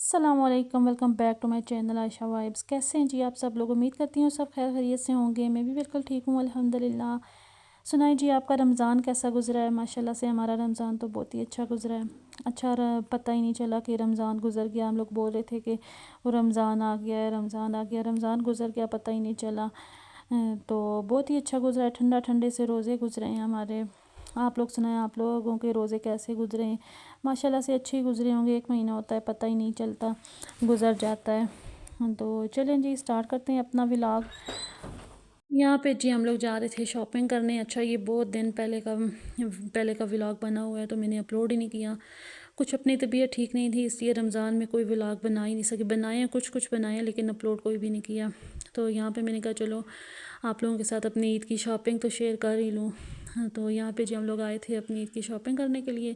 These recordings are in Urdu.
السلام علیکم، welcome back to my channel Ayesha vibes. کیسے ہیں جی آپ سب لوگ؟ امید کرتی ہوں سب خیر خیریت سے ہوں گے۔ میں بھی بالکل ٹھیک ہوں الحمدللہ۔ سنائیں جی آپ کا رمضان کیسا گزرا ہے؟ ماشاءاللہ سے ہمارا رمضان تو بہت ہی اچھا گزرا ہے۔ اچھا پتہ ہی نہیں چلا کہ رمضان گزر گیا۔ ہم لوگ بول رہے تھے کہ وہ رمضان آ گیا ہے، رمضان آ گیا، رمضان گزر گیا، پتہ ہی نہیں چلا۔ تو بہت ہی اچھا گزرا ہے، ٹھنڈا ٹھنڈے سے روزے گزرے ہیں ہمارے۔ آپ لوگ سنائیں، آپ لوگوں کے روزے کیسے گزرے ہیں؟ ماشاءاللہ سے اچھے ہی گزرے ہوں گے۔ ایک مہینہ ہوتا ہے، پتہ ہی نہیں چلتا، گزر جاتا ہے۔ تو چلیں جی سٹارٹ کرتے ہیں اپنا ولاگ۔ یہاں پہ جی ہم لوگ جا رہے تھے شاپنگ کرنے۔ اچھا یہ بہت دن پہلے کا ولاگ بنا ہوا ہے تو میں نے اپلوڈ ہی نہیں کیا۔ کچھ اپنی طبیعت ٹھیک نہیں تھی، اس لیے رمضان میں کوئی ولاگ بنا ہی نہیں سکے۔ بنائے ہیں کچھ بنائے ہیں لیکن اپلوڈ کوئی بھی نہیں کیا۔ تو یہاں پہ میں نے کہا چلو آپ لوگوں کے ساتھ اپنی عید کی شاپنگ تو شیئر کر ہی لوں۔ تو یہاں پہ جی ہم لوگ آئے تھے اپنی عید کی شاپنگ کرنے کے لیے۔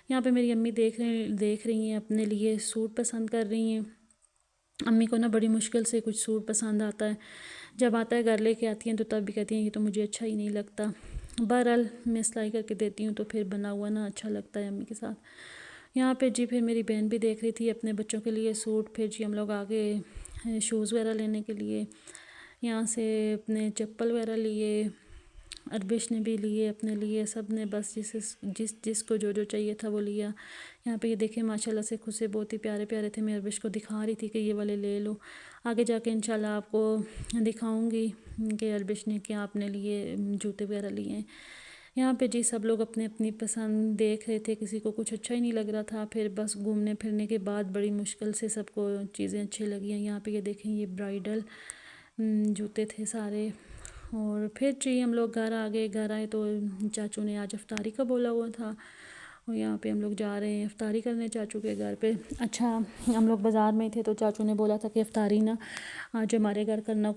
یہاں پہ میری امی دیکھ رہی ہیں، اپنے لیے سوٹ پسند کر رہی ہیں۔ امی کو نا بڑی مشکل سے کچھ سوٹ پسند آتا ہے، جب آتا ہے گھر لے کے آتی ہیں تو تب بھی کہتی ہیں یہ تو مجھے اچھا ہی نہیں لگتا۔ بہرحال میں سلائی کر کے دیتی ہوں تو پھر بنا ہوا نا اچھا لگتا ہے امی کے ساتھ۔ یہاں پہ جی پھر میری بہن بھی دیکھ رہی تھی اپنے بچوں کے لیے سوٹ۔ پھر جی ہم لوگ آگے شوز وغیرہ لینے کے لیے یہاں سے اپنے چپل وغیرہ لیے، اربش نے بھی لیے اپنے لیے، سب نے بس جس کو جو چاہیے تھا وہ لیا۔ یہاں پہ یہ دیکھیں ماشاءاللہ سے خود سے بہت ہی پیارے پیارے تھے۔ میں اربش کو دکھا رہی تھی کہ یہ والے لے لو، آگے جا کے انشاءاللہ آپ کو دکھاؤں گی کہ اربش نے کیا اپنے لیے جوتے وغیرہ لیے ہیں۔ یہاں پہ جی سب لوگ اپنی اپنی پسند دیکھ رہے تھے، کسی کو کچھ اچھا ہی نہیں لگ رہا تھا۔ پھر بس گھومنے پھرنے کے بعد بڑی مشکل سے سب کو چیزیں اچھی لگی ہیں۔ یہاں پہ یہ دیکھیں یہ برائڈل جوتے تھے سارے۔ اور پھر جی ہم لوگ گھر آئے تو چاچو نے آج افطاری کا بولا ہوا تھا، اور یہاں پہ ہم لوگ جا رہے ہیں افطاری کرنے چاچو کے گھر پہ۔ اچھا ہم لوگ بازار میں تھے تو چاچو نے بولا تھا کہ افطاری نا آج ہمارے گھر کرنا،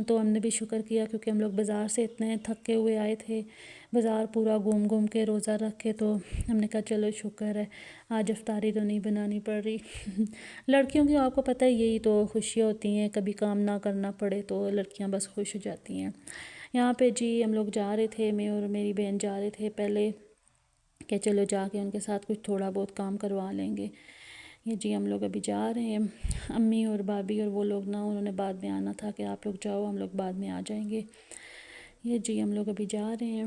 تو ہم نے بھی شکر کیا کیونکہ ہم لوگ بازار سے اتنے تھکے ہوئے آئے تھے، بازار پورا گھوم کے روزہ رکھ کے، تو ہم نے کہا چلو شکر ہے آج افطاری تو نہیں بنانی پڑ رہی۔ لڑکیوں کی آپ کو پتہ ہے یہی تو خوشیاں ہوتی ہیں، کبھی کام نہ کرنا پڑے تو لڑکیاں بس خوش ہو جاتی ہیں۔ یہاں پہ جی ہم لوگ جا رہے تھے، میں اور میری بہن جا رہے تھے پہلے کہ چلو جا کے ان کے ساتھ کچھ تھوڑا بہت کام کروا لیں گے۔ یہ جی ہم لوگ ابھی جا رہے ہیں، امی اور بھابھی اور وہ لوگ انہوں نے بعد میں آنا تھا کہ آپ لوگ جاؤ، ہم لوگ بعد میں آ جائیں گے۔ یہ جی ہم لوگ ابھی جا رہے ہیں۔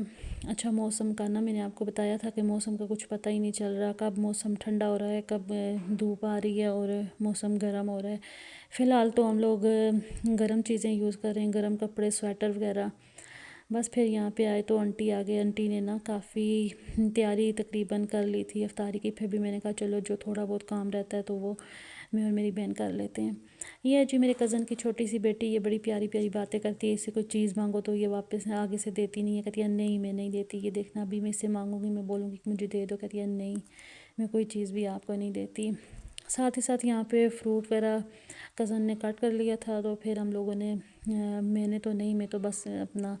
اچھا موسم کا نا میں نے آپ کو بتایا تھا کہ موسم کا کچھ پتہ ہی نہیں چل رہا، کب موسم ٹھنڈا ہو رہا ہے، کب دھوپ آ رہی ہے اور موسم گرم ہو رہا ہے۔ فی الحال تو ہم لوگ گرم چیزیں یوز کر رہے ہیں، گرم کپڑے، سویٹر وغیرہ۔ بس پھر یہاں پہ آئے تو آنٹی آگے، آنٹی نے نا کافی تیاری تقریباً کر لی تھی افطاری کی۔ پھر بھی میں نے کہا چلو جو تھوڑا بہت کام رہتا ہے تو وہ میں اور میری بہن کر لیتے ہیں۔ یہ جی میرے کزن کی چھوٹی سی بیٹی، یہ بڑی پیاری پیاری باتیں کرتی ہے، اس سے کوئی چیز مانگو تو یہ واپس آگے سے دیتی نہیں ہے، کہتی ہے نہیں میں نہیں دیتی، یہ دیکھنا ابھی میں اس سے مانگوں گی، میں بولوں گی کہ مجھے دے دو، کہتی ہے نہیں میں کوئی چیز بھی آپ کو نہیں دیتی۔ ساتھ ہی ساتھ یہاں پہ فروٹ وغیرہ کزن نے کٹ کر لیا تھا، تو پھر ہم لوگوں نے میں نے تو نہیں، میں تو بس اپنا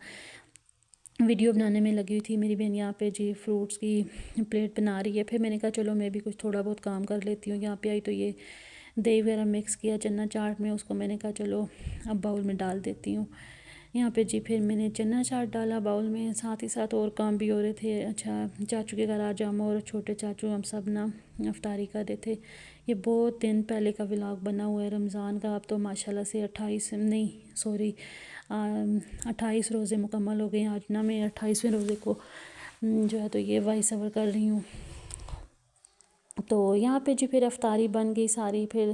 ویڈیو بنانے میں لگی ہوئی تھی۔ میری بہن یہاں پہ جی فروٹس کی پلیٹ بنا رہی ہے، پھر میں نے کہا چلو میں بھی کچھ تھوڑا بہت کام کر لیتی ہوں۔ یہاں پہ آئی تو یہ دہی وغیرہ مکس کیا چنا چاٹ میں، اس کو میں نے کہا چلو اب باؤل میں ڈال دیتی ہوں۔ یہاں پہ جی پھر میں نے چنا چاٹ ڈالا باؤل میں، ساتھ ہی ساتھ اور کام بھی ہو رہے تھے۔ اچھا چاچو کے گھر آج ہم اور چھوٹے چاچو ہم سب نا افطاری کر رہے تھے۔ یہ بہت دن پہلے کا ولاگ بنا ہوا ہے رمضان کا۔ اب تو ماشاءاللہ سے 28 روزے مکمل ہو گئے ہیں۔ آج نا میں 28ویں روزے کو جو ہے تو یہ وائس اوور کر رہی ہوں۔ تو یہاں پہ جی پھر افطاری بن گئی ساری، پھر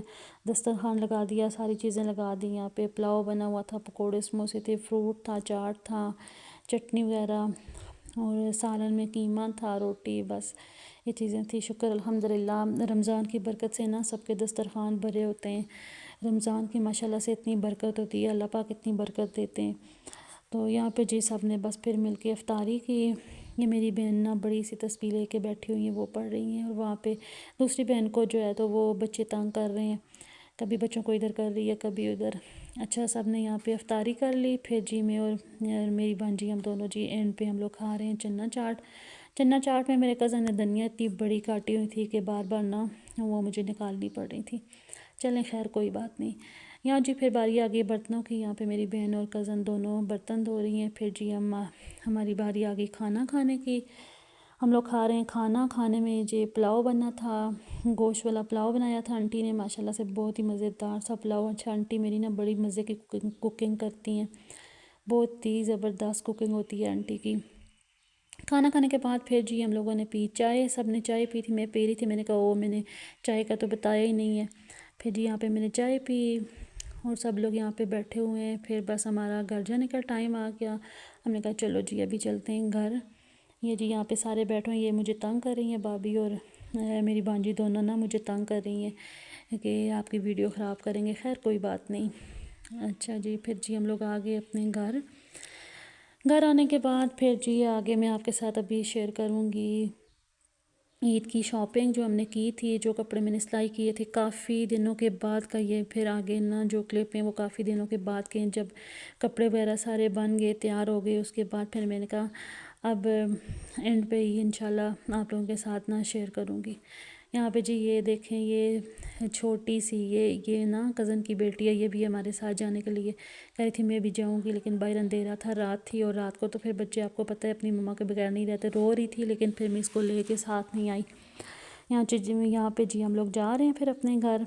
دسترخوان لگا دیا، ساری چیزیں لگا دی۔ یہاں پہ پلاؤ بنا ہوا تھا، پکوڑے سموسے تھے، فروٹ تھا، چاٹ تھا، چٹنی وغیرہ، اور سالن میں قیمہ تھا، روٹی، بس یہ چیزیں تھیں۔ شکر الحمدللہ رمضان کی برکت سے نا سب کے دسترخوان بھرے ہوتے ہیں۔ رمضان کی ماشاءاللہ سے اتنی برکت ہوتی ہے، اللہ پاک اتنی برکت دیتے ہیں۔ تو یہاں پہ جی سب نے بس پھر مل کے افطاری کی۔ یہ میری بہن نا بڑی سی تسبیح لے کے بیٹھی ہوئی ہیں، وہ پڑھ رہی ہیں، اور وہاں پہ دوسری بہن کو جو ہے تو وہ بچے تنگ کر رہے ہیں، کبھی بچوں کو ادھر کر رہی ہے کبھی ادھر۔ اچھا سب نے یہاں پہ افطاری کر لی، پھر جی میں اور میری بھانجی ہم دونوں جی اینڈ پہ ہم لوگ کھا رہے ہیں چنا چاٹ۔ چنا چاٹ میں میرے کزن نے دھنیا اتنی بڑی کاٹی ہوئی تھی کہ بار بار نا وہ مجھے نکالنی پڑ رہی تھی۔ چلیں خیر کوئی بات نہیں۔ یہاں جی پھر باری آ گئی برتنوں کی، یہاں پہ میری بہن اور کزن دونوں برتن دھو رہی ہیں۔ پھر جی ہماری باری آ گئی کھانا کھانے کی۔ ہم لوگ کھا رہے ہیں کھانا. کھانے میں یہ پلاؤ بنا تھا، گوشت والا پلاؤ بنایا تھا آنٹی نے ماشاءاللہ سے، بہت ہی مزیدار سا پلاؤ. اچھا آنٹی میری نا بڑی مزے کی کوکنگ کرتی ہیں، بہت ہی زبردست کوکنگ ہوتی ہے آنٹی کی. کھانا کھانے کے بعد پھر جی ہم لوگوں نے پی چائے. سب نے چائے پی تھی، میں پی رہی تھی. میں نے کہا میں نے چائے کا تو بتایا ہی نہیں ہے. پھر جی یہاں پہ میں نے چائے پی اور سب لوگ یہاں پہ بیٹھے ہوئے ہیں. پھر بس ہمارا گھر جانے کا ٹائم آ گیا. ہم نے کہا چلو جی ابھی چلتے ہیں گھر. یہ جی یہاں پہ سارے بیٹھے ہیں، یہ مجھے تنگ کر رہی ہیں بھابھی اور میری بانجی دونوں نا مجھے تنگ کر رہی ہیں کہ آپ کی ویڈیو خراب کریں گے. خیر کوئی بات نہیں. اچھا جی پھر جی ہم لوگ آ گئے اپنے گھر. گھر آنے کے بعد پھر جی آگے میں آپ کے ساتھ ابھی شیئر کروں گی عید کی شاپنگ جو ہم نے کی تھی، جو کپڑے میں نے سلائی کیے تھے کافی دنوں کے بعد کا. یہ پھر آگے نا جو کلپ ہیں وہ کافی دنوں کے بعد کے ہیں، جب کپڑے وغیرہ سارے بن گئے تیار ہو گئے. اس کے بعد پھر میں نے کہا اب اینڈ پہ ہی انشاءاللہ آپ لوگوں کے ساتھ نا شیئر کروں گی. یہاں پہ جی یہ دیکھیں، یہ چھوٹی سی یہ نا کزن کی بیٹی ہے، یہ بھی ہمارے ساتھ جانے کے لیے کہہ رہی تھی میں بھی جاؤں گی، لیکن باہر اندھیرا تھا، رات تھی. اور رات کو تو پھر بچے آپ کو پتہ ہے اپنی مما کے بغیر نہیں رہتے. رو رہی تھی لیکن پھر میں اس کو لے کے ساتھ نہیں آئی. یہاں پہ جی ہم لوگ جا رہے ہیں پھر اپنے گھر.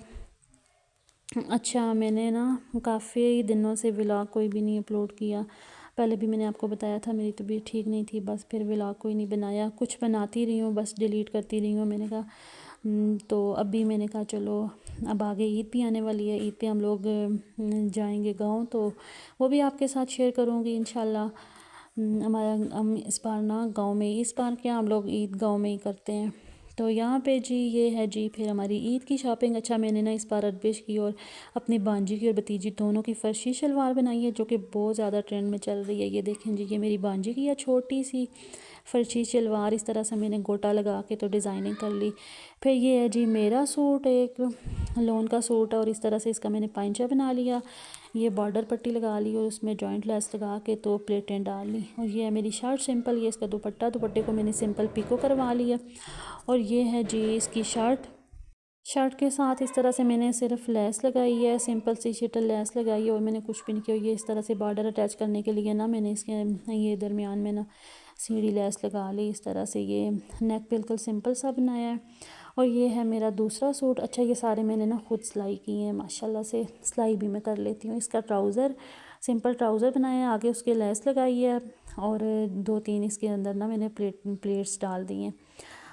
اچھا میں نے نا کافی دنوں سے ولاگ کوئی بھی نہیں اپلوڈ کیا. پہلے بھی میں نے آپ کو بتایا تھا میری طبیعت ٹھیک نہیں تھی، بس پھر ولاگ کوئی نہیں بنایا. کچھ بناتی رہی ہوں بس ڈیلیٹ کرتی رہی ہوں. میں نے کہا تو ابھی میں نے کہا چلو اب آگے عید بھی آنے والی ہے، عید پہ ہم لوگ جائیں گے گاؤں، تو وہ بھی آپ کے ساتھ شیئر کروں گی انشاءاللہ. ہم اس بار نا گاؤں میں، اس بار کیا ہم لوگ عید گاؤں میں ہی کرتے ہیں. تو یہاں پہ جی یہ ہے جی پھر ہماری عید کی شاپنگ. اچھا میں نے نا اس بار اربش کی اور اپنی بانجی کی اور بھتیجی دونوں کی فرشی شلوار بنائی ہے، جو کہ بہت زیادہ ٹرینڈ میں چل رہی ہے. یہ دیکھیں جی یہ میری بانجی کی ہے چھوٹی سی فرشی شلوار. اس طرح سے میں نے گوٹا لگا کے تو ڈیزائننگ کر لی. پھر یہ ہے جی میرا سوٹ، ایک لون کا سوٹ ہے، اور اس طرح سے اس کا میں نے پائنچہ بنا لیا. یہ بارڈر پٹی لگا لی اور اس میں جوائنٹ لیس لگا کے تو پلیٹیں ڈال لی. اور یہ ہے میری شرٹ سمپل. یہ اس کا دوپٹے کو میں نے سمپل پیکو کروا لیا. اور یہ ہے جی اس کی شرٹ کے ساتھ اس طرح سے میں نے صرف لیس لگائی ہے، سمپل سی شٹل لیس لگائی ہے، اور میں نے کچھ بھی نہیں کیا. یہ اس طرح سے بارڈر اٹیچ کرنے کے لیے نا میں نے اس کے یہ درمیان میں نا سیڑھی لیس لگا لی. اس طرح سے یہ نیک بالکل سمپل سا بنایا ہے. اور یہ ہے میرا دوسرا سوٹ. اچھا یہ سارے میں نے نا خود سلائی کی ہیں ماشاءاللہ سے، سلائی بھی میں کر لیتی ہوں. اس کا ٹراؤزر سمپل ٹراؤزر بنایا ہے، آگے اس کے لیس لگائی ہے، اور 2-3 اس کے اندر نا میں نے پلیٹس ڈال دی ہیں.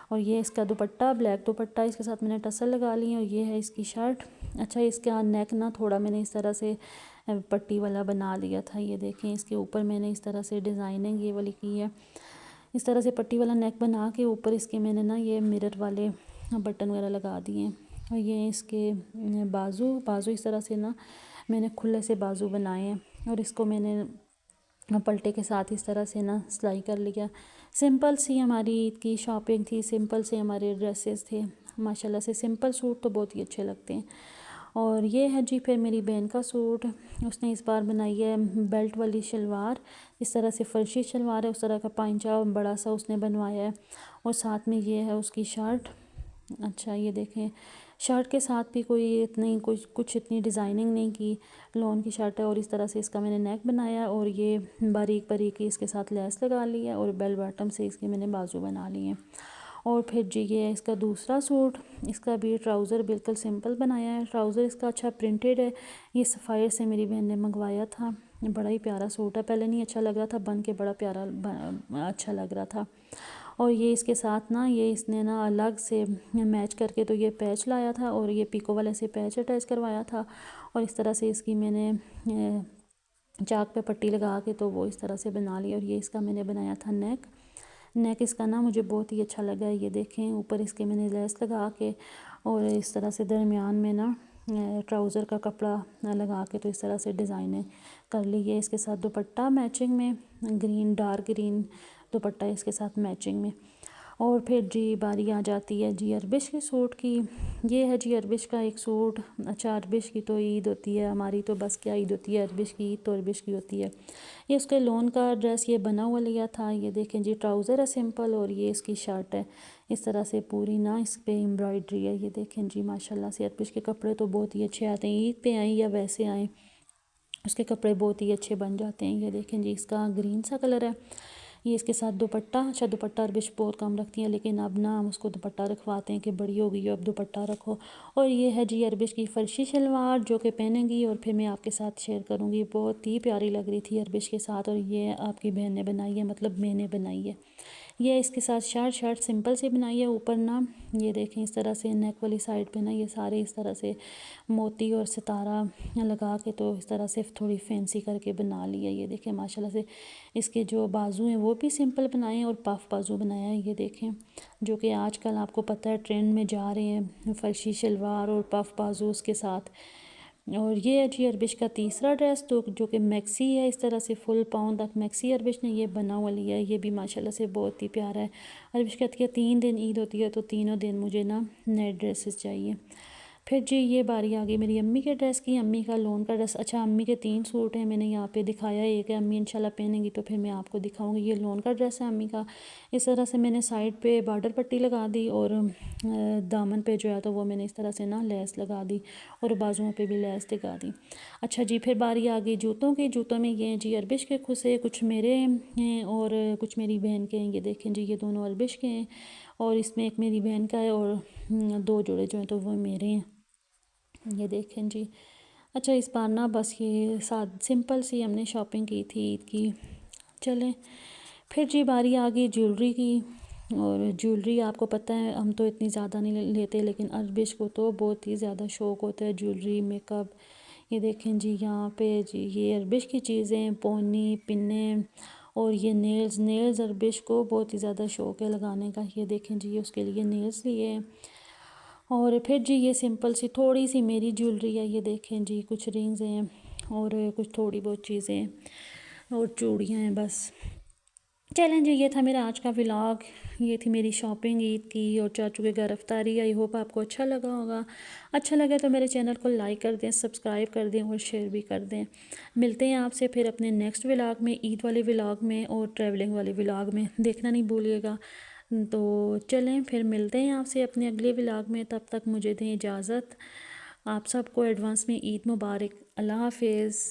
اور یہ اس کا دوپٹہ بلیک دوپٹہ، اس کے ساتھ میں نے ٹسل لگا لی ہیں. اور یہ ہے اس کی شرٹ. اچھا اس کا نیک نا تھوڑا میں نے اس طرح سے پٹی والا بنا لیا تھا. یہ دیکھیں اس کے اوپر میں نے اس طرح سے ڈیزائننگ یہ والی کی ہے. اس طرح سے پٹی والا نیک بنا کے اوپر اس کے میں نے نا یہ مرر والے بٹن وغیرہ لگا دیے ہیں. اور یہ اس کے بازو اس طرح سے نا میں نے کھلے سے بازو بنائے ہیں. اور اس کو میں نے پلٹے کے ساتھ اس طرح سے نا سلائی کر لیا. سمپل سی ہماری عید کی شاپنگ تھی، سمپل سے ہمارے ڈریسز تھے ماشاءاللہ سے. سمپل سوٹ تو بہت ہی اچھے لگتے ہیں. اور یہ ہے جی پھر میری بہن کا سوٹ. اس نے اس بار بنائی ہے بیلٹ والی شلوار. اس طرح سے فرشی شلوار ہے، اس طرح کا پائنچہ بڑا سا اس نے بنوایا ہے، اور ساتھ میں یہ ہے اس کی شرٹ. اچھا یہ دیکھیں شرٹ کے ساتھ بھی کچھ اتنی ڈیزائننگ نہیں کی. لون کی شرٹ ہے اور اس طرح سے اس کا میں نے نیک بنایا، اور یہ باریک اس کے ساتھ لیس لگا لی ہے، اور بیل باٹم سے اس کے میں نے بازو بنا لی ہیں. اور پھر جی یہ ہے اس کا دوسرا سوٹ. اس کا بھی ٹراؤزر بالکل سمپل بنایا ہے. ٹراؤزر اس کا اچھا پرنٹڈ ہے. یہ سفائر سے میری بہن نے منگوایا تھا. بڑا ہی پیارا سوٹ ہے. پہلے نہیں اچھا لگ رہا تھا، بن کے بڑا پیارا اچھا لگ رہا تھا. اور یہ اس کے ساتھ نا یہ اس نے نا الگ سے میچ کر کے تو یہ پیچ لایا تھا، اور یہ پیکو والے سے پیچ اٹیچ کروایا تھا. اور اس طرح سے اس کی میں نے چاک پہ پٹی لگا کے تو وہ اس طرح سے بنا لی. اور یہ اس کا میں نے بنایا تھا نیک اس کا نا مجھے بہت ہی اچھا لگا ہے. یہ دیکھیں اوپر اس کے میں نے لیس لگا کے اور اس طرح سے درمیان میں نا ٹراؤزر کا کپڑا لگا کے تو اس طرح سے ڈیزائنیں کر لی ہے. اس کے ساتھ دوپٹہ میچنگ میں ڈارک گرین دوپٹہ اس کے ساتھ میچنگ میں. اور پھر جی باری آ جاتی ہے جی اربش کے سوٹ کی. یہ ہے جی اربش کا ایک سوٹ. اچھا اربش کی تو عید ہوتی ہے، ہماری تو بس کیا عید ہوتی ہے، اربش کی عید تو اربش کی ہوتی ہے. یہ اس کے لون کا ڈریس یہ بنا ہوا لیا تھا. یہ دیکھیں جی ٹراؤزر ہے سمپل، اور یہ اس کی شرٹ ہے. اس طرح سے پوری نا اس پہ امبرائڈری ہے. یہ دیکھیں جی ماشاءاللہ سے اربش کے کپڑے تو بہت ہی اچھے آتے ہیں، عید پہ آئیں یا ویسے آئیں اس کے کپڑے بہت ہی اچھے بن جاتے ہیں. یہ دیکھیں جی اس کا گرین سا کلر ہے. یہ اس کے ساتھ دوپٹہ، اچھا دوپٹہ عربش بہت کم رکھتی ہیں لیکن اب نا ہم اس کو دوپٹہ رکھواتے ہیں کہ بڑی ہو گئی ہو اب دوپٹہ رکھو۔ اور یہ ہے جی عربش کی فرشی شلوار جو کہ پہنیں گی اور پھر میں آپ کے ساتھ شیئر کروں گی، بہت ہی پیاری لگ رہی تھی عربش کے ساتھ، اور یہ آپ کی بہن نے بنائی ہے، مطلب میں نے بنائی ہے۔ یہ اس کے ساتھ شرٹ سمپل سی بنائی ہے، اوپر نا یہ دیکھیں اس طرح سے نیک والی سائڈ پہ نا یہ سارے اس طرح سے موتی اور ستارہ لگا کے تو اس طرح سے تھوڑی فینسی کر کے بنا لیا۔ یہ دیکھیں ماشاءاللہ سے اس کے جو بازو ہیں وہ بھی سمپل بنائے ہیں اور پف بازو بنایا ہے، یہ دیکھیں جو کہ آج کل آپ کو پتہ ہے ٹرینڈ میں جا رہے ہیں، فرشی شلوار اور پف بازو اس کے ساتھ۔ اور یہ ہے جی عربش کا تیسرا ڈریس تو جو کہ میکسی ہے، اس طرح سے فل پاؤں تک میکسی عربش نے یہ بنا ہوا لیا ہے، یہ بھی ماشاءاللہ سے بہت ہی پیارا ہے۔ عربش کہتی ہے 3 دن عید ہوتی ہے تو تینوں دن مجھے نا نئے ڈریسز چاہیے۔ پھر جی یہ باری آ گئی میری امی کے ڈریس کی، امی کا لون کا ڈریس، اچھا امی کے 3 سوٹ ہیں، میں نے یہاں پہ دکھایا ہے ایک ہے، امی انشاءاللہ پہنیں گی تو پھر میں آپ کو دکھاؤں گی۔ یہ لون کا ڈریس ہے امی کا، اس طرح سے میں نے سائڈ پہ بارڈر پٹی لگا دی اور دامن پہ جو ہے تو وہ میں نے اس طرح سے نا لیس لگا دی اور بازوؤں پہ بھی لیس لگا دی۔ اچھا جی پھر باری آ گئی جوتوں کی، جوتوں میں یہ ہیں جی عربش کے کھسے، کچھ میرے ہیں اور کچھ میری بہن کے ہیں، یہ دیکھیں جی یہ دونوں عربش کے ہیں اور اس میں ایک میری بہن کا ہے اور 2 جوڑے جو ہیں تو وہ میرے ہیں، یہ دیکھیں جی۔ اچھا اس بار نا بس یہ سمپل سی ہم نے شاپنگ کی تھی عید کی۔ چلیں پھر جی باری آ گئی جیولری کی، اور جیولری آپ کو پتہ ہے ہم تو اتنی زیادہ نہیں لیتے لیکن عربش کو تو بہت ہی زیادہ شوق ہوتا ہے جیولری میک اپ۔ یہ دیکھیں جی یہاں پہ جی یہ عربش کی چیزیں، پونی پنے اور یہ نیلز عربش کو بہت ہی زیادہ شوق ہے لگانے کا، یہ دیکھیں جی اس کے لیے نیلز لیے ہیں۔ اور پھر جی یہ سمپل سی تھوڑی سی میری جیولری ہے، یہ دیکھیں جی کچھ رنگز ہیں اور کچھ تھوڑی بہت چیزیں اور چوڑیاں ہیں بس۔ چلیں جی یہ تھا میرا آج کا ولاگ، یہ تھی میری شاپنگ عید کی اور چاچو کے گھر افطاری۔ آئی ہوپ آپ کو اچھا لگا ہوگا، اچھا لگے تو میرے چینل کو لائک کر دیں، سبسکرائب کر دیں اور شیئر بھی کر دیں۔ ملتے ہیں آپ سے پھر اپنے نیکسٹ ولاگ میں، عید والے ولاگ میں اور ٹریولنگ والے ولاگ میں، دیکھنا نہیں بھولیے گا۔ تو چلیں پھر ملتے ہیں آپ سے اپنے اگلے ولاگ میں، تب تک مجھے دیں اجازت۔ آپ سب کو ایڈوانس میں عید مبارک، اللہ حافظ۔